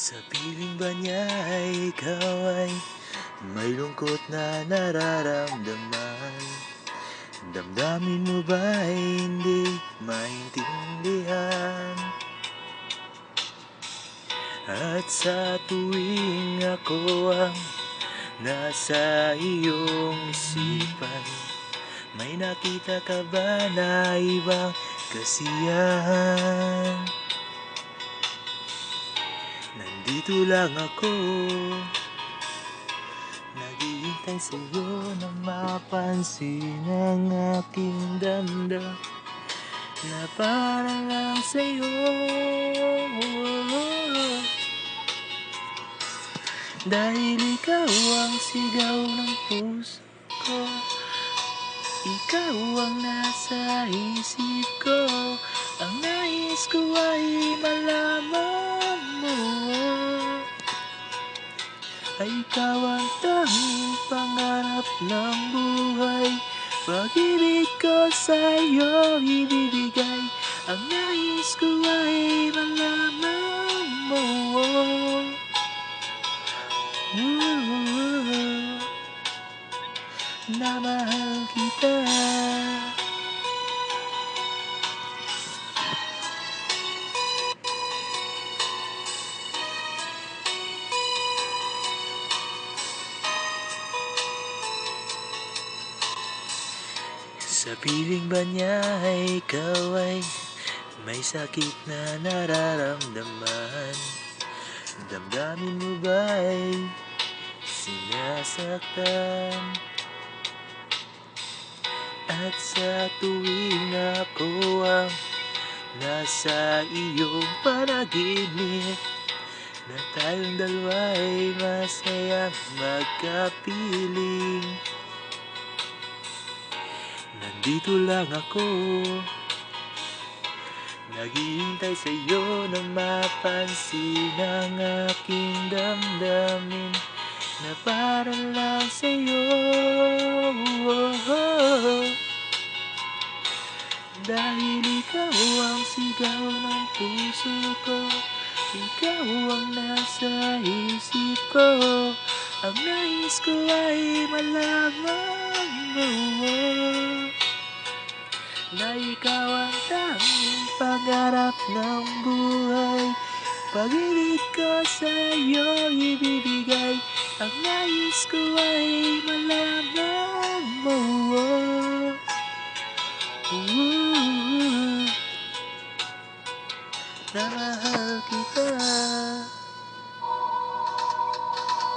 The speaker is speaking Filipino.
Sa piling ba niya ay ikaw ay may lungkot na nararamdaman? Damdamin mo ba ay hindi maintindihan? At sa tuwing ako ang nasa iyong isipan, may nakita ka ba na ibang kasiyahan? Nandito lang ako, naghihintay sa'yo na mapansin ang aking damdam na para lang sa'yo. Dahil ikaw ang sigaw ng puso ko, ikaw ang nasa isip ko. Ang nais ko ay malaman mo ay ikaw ang tanging pangarap ng buhay. Pag-ibig ko sa'yo ibibigay, ang nais ko ay malaman mo na mahal kita. Sa piling ba niya ay ikaw ay may sakit na nararamdaman? Damdamin mo ba ay sinasaktan? At sa tuwing ako ang nasa iyong panaginip, na tayong dalawa ay masayang magkapiling. Nandito lang ako, naghihintay sa'yo na mapansin ang aking damdamin na para lang sa'yo. Dahil ikaw ang sigaw ng puso ko, ikaw ang nasa isip ko. Ang nais ko ay malaman mo na ikaw ang tanging pangarap ng buhay. Pag-ibig ko sa'yo ibibigay, ang nais ko ay malaman mo na mahal kita.